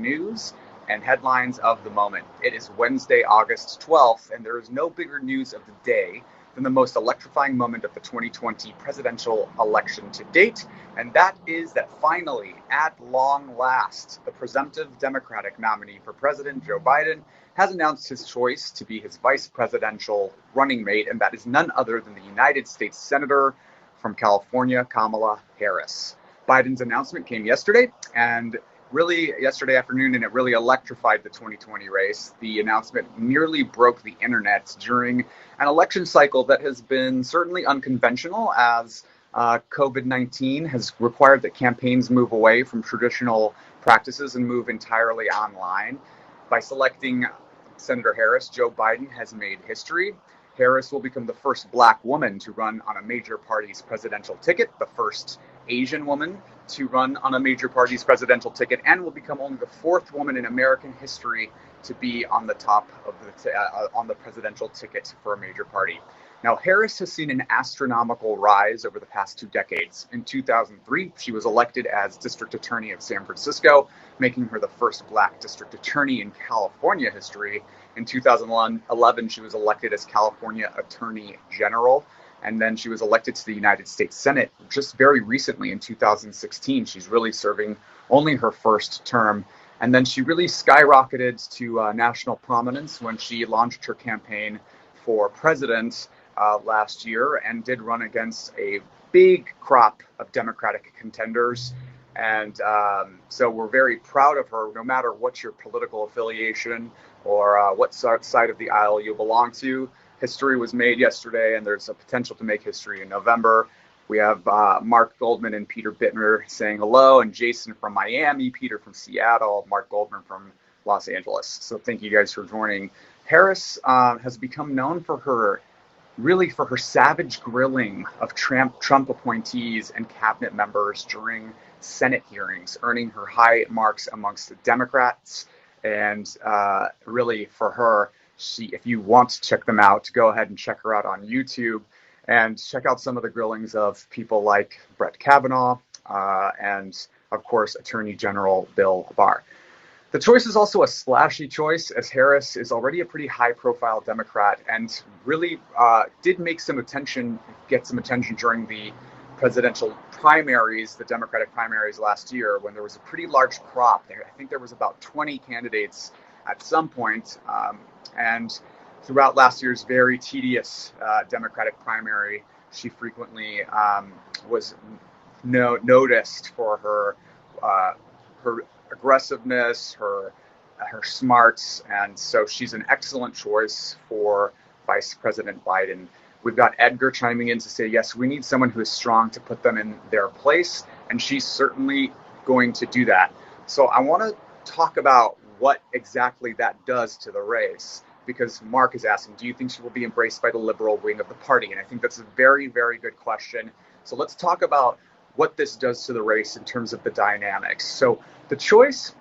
news and headlines of the moment. It is Wednesday, August 12th, and there is no bigger news of the day than the most electrifying moment of the 2020 presidential election to date, and that is that finally, at long last, the presumptive Democratic nominee for president, Joe Biden, has announced his choice to be his vice presidential running mate, and that is none other than the United States Senator from California, Kamala Harris. Biden's announcement came yesterday, and really yesterday afternoon, and it really electrified the 2020 race. The announcement nearly broke the internet during an election cycle that has been certainly unconventional, as COVID-19 has required that campaigns move away from traditional practices and move entirely online. By selecting Senator Harris, Joe Biden has made history. Harris will become the first Black woman to run on a major party's presidential ticket, the first Asian woman to run on a major party's presidential ticket, and will become only the fourth woman in American history to be on the top of on the presidential ticket for a major party. Now, Harris has seen an astronomical rise over the past 2 decades. In 2003, she was elected as District Attorney of San Francisco, making her the first Black District Attorney in California history. In 2011, she was elected as California Attorney General, and then she was elected to the United States Senate just very recently in 2016. She's really serving only her first term. And then she really skyrocketed to national prominence when she launched her campaign for president last year and did run against a big crop of Democratic contenders. And so we're very proud of her, no matter what your political affiliation or what side of the aisle you belong to. History was made yesterday, and there's a potential to make history in November. We have Mark Goldman and Peter Bittner saying hello, and Jason from Miami, Peter from Seattle, Mark Goldman from Los Angeles. So thank you guys for joining. Harris has become known for her savage grilling of Trump appointees and cabinet members during Senate hearings, earning her high marks amongst the Democrats. And really, for her, if you want to check them out, go ahead and check her out on YouTube and check out some of the grillings of people like Brett Kavanaugh and, of course, Attorney General Bill Barr. The choice is also a splashy choice, as Harris is already a pretty high-profile Democrat and really did get some attention during the presidential primaries, the Democratic primaries last year, when there was a pretty large crop. I think there was about 20 candidates at some point. And throughout last year's very tedious Democratic primary, she frequently was noticed for her aggressiveness, her smarts, and so she's an excellent choice for Vice President Biden. We've got Edgar chiming in to say, yes, we need someone who is strong to put them in their place, and she's certainly going to do that. So I want to talk about what exactly that does to the race, because Mark is asking, do you think she will be embraced by the liberal wing of the party? And I think that's a very, very good question. So let's talk about what this does to the race in terms of the dynamics. So the choice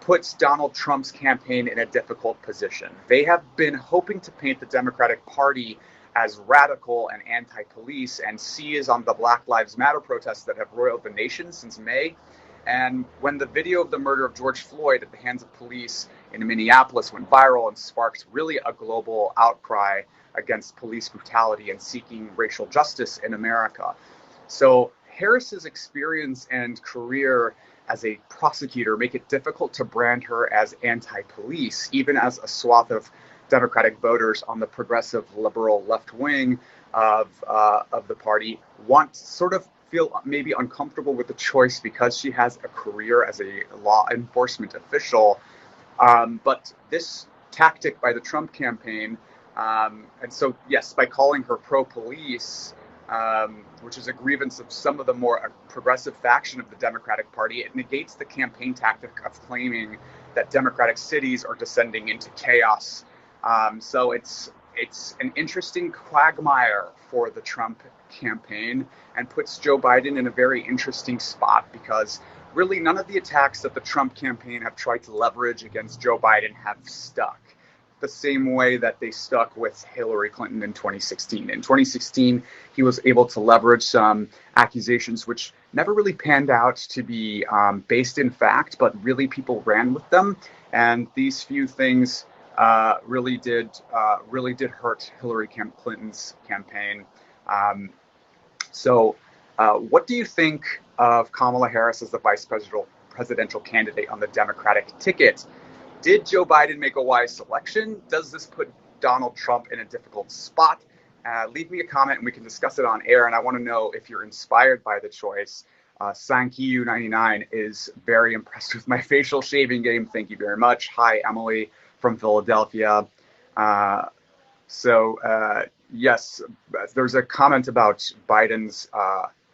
puts Donald Trump's campaign in a difficult position. They have been hoping to paint the Democratic Party as radical and anti-police, and seize on the Black Lives Matter protests that have roiled the nation since May. And when the video of the murder of George Floyd at the hands of police in Minneapolis went viral and sparked really a global outcry against police brutality and seeking racial justice in America. So Harris's experience and career as a prosecutor make it difficult to brand her as anti-police, even as a swath of Democratic voters on the progressive liberal left wing of the party feel maybe uncomfortable with the choice because she has a career as a law enforcement official. But this tactic by the Trump campaign, and so, yes, by calling her pro-police, which is a grievance of some of the more progressive faction of the Democratic Party, it negates the campaign tactic of claiming that Democratic cities are descending into chaos. So it's an interesting quagmire for the Trump campaign and puts Joe Biden in a very interesting spot, because really none of the attacks that the Trump campaign have tried to leverage against Joe Biden have stuck. the same way that they stuck with Hillary Clinton in 2016. In 2016, he was able to leverage some accusations which never really panned out to be based in fact, but really people ran with them. And these few things really did hurt Hillary Clinton's campaign. So what do you think of Kamala Harris as the vice presidential candidate on the Democratic ticket? Did Joe Biden make a wise selection? Does this put Donald Trump in a difficult spot? Leave me a comment and we can discuss it on air. And I want to know if you're inspired by the choice. Sankiyu99 is very impressed with my facial shaving game. Thank you very much. Hi, Emily from Philadelphia. Yes, there's a comment about Biden's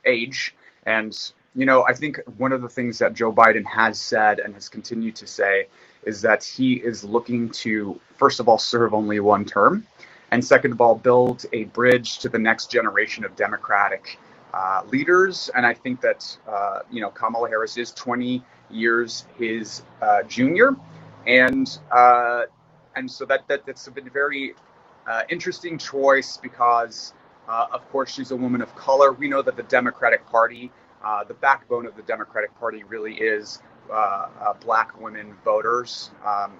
age. And, I think one of the things that Joe Biden has said and has continued to say is that he is looking to, first of all, serve only one term, and second of all, build a bridge to the next generation of Democratic leaders. And I think that, Kamala Harris is 20 years his junior. And so that's been a very interesting choice because, of course, she's a woman of color. We know that the Democratic Party, the backbone of the Democratic Party really is black women voters.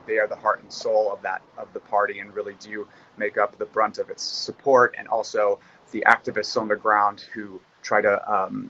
They are the heart and soul of the party and really do make up the brunt of its support, and also the activists on the ground who try to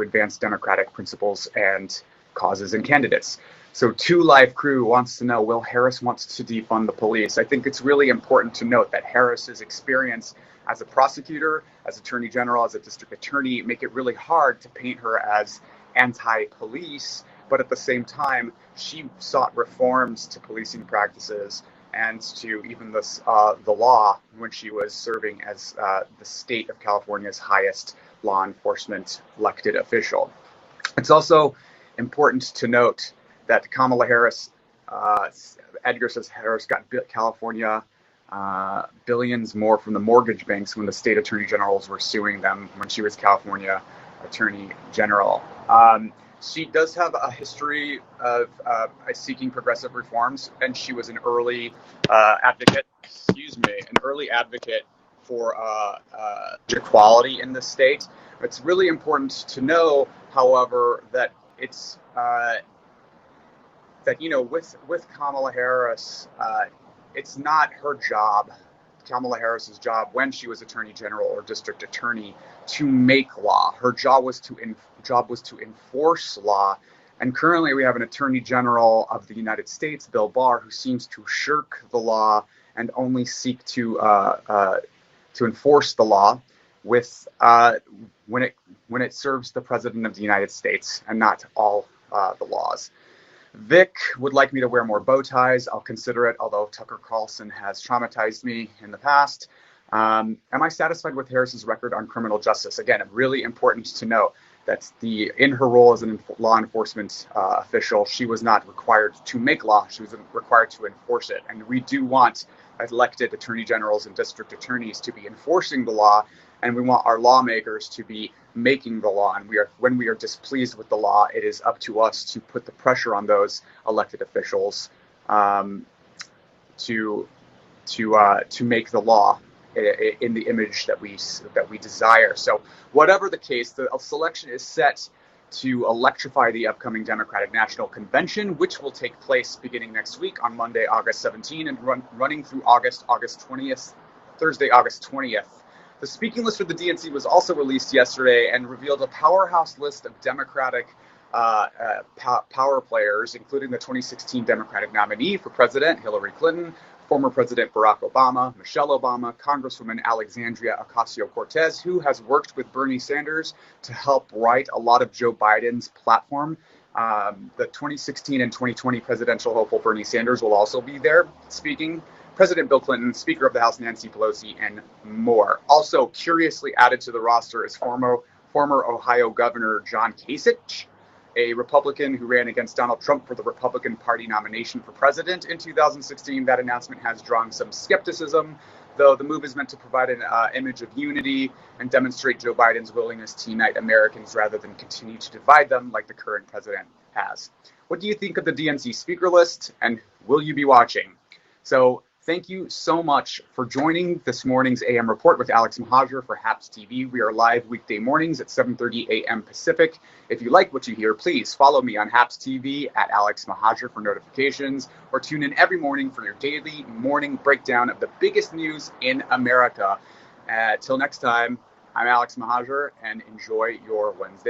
advance democratic principles and causes and candidates. So 2 Live Crew wants to know, will Harris wants to defund the police? I think it's really important to note that Harris's experience as a prosecutor, as attorney general, as a district attorney, make it really hard to paint her as anti-police. But at the same time, she sought reforms to policing practices and to even the law when she was serving as the state of California's highest law enforcement elected official. It's also important to note that Kamala Harris, Edgar says Harris got California billions more from the mortgage banks when the state attorney generals were suing them when she was California attorney general. She does have a history of seeking progressive reforms, and she was an early advocate for equality in the state. It's really important to know, however, that it's with Kamala Harris, it's not her job, Kamala Harris's job when she was attorney general or district attorney, to make law. Her job was to enforce law. And currently we have an attorney general of the United States, Bill Barr, who seems to shirk the law and only seek to enforce the law with when it serves the president of the United States and not all the laws. Vic would like me to wear more bow ties. I'll consider it, although Tucker Carlson has traumatized me in the past. Am I satisfied with Harris's record on criminal justice? Again, really important to know that in her role as a law enforcement official, she was not required to make law. She was required to enforce it. And we do want elected attorney generals and district attorneys to be enforcing the law, and we want our lawmakers to be making the law. And when we are displeased with the law, it is up to us to put the pressure on those elected officials to make the law in the image that we desire. So whatever the case, the selection is set to electrify the upcoming Democratic National Convention, which will take place beginning next week on Monday, August 17, and running through August 20th, Thursday, August 20th. The speaking list for the DNC was also released yesterday and revealed a powerhouse list of Democratic power players, including the 2016 Democratic nominee for president, Hillary Clinton, former President Barack Obama, Michelle Obama, Congresswoman Alexandria Ocasio-Cortez, who has worked with Bernie Sanders to help write a lot of Joe Biden's platform. The 2016 and 2020 presidential hopeful Bernie Sanders will also be there speaking. President Bill Clinton, Speaker of the House Nancy Pelosi, and more. Also curiously added to the roster is former Ohio Governor John Kasich, a Republican who ran against Donald Trump for the Republican Party nomination for president in 2016. That announcement has drawn some skepticism, though the move is meant to provide an image of unity and demonstrate Joe Biden's willingness to unite Americans rather than continue to divide them like the current president has. What do you think of the DNC speaker list, and will you be watching? So Thank you so much for joining this morning's AM Report with Alex Mahajer for HAPS TV. We are live weekday mornings at 7:30 a.m. Pacific. If you like what you hear, please follow me on HAPS TV at Alex Mahajer for notifications, or tune in every morning for your daily morning breakdown of the biggest news in America. Till next time, I'm Alex Mahajer, and enjoy your Wednesday.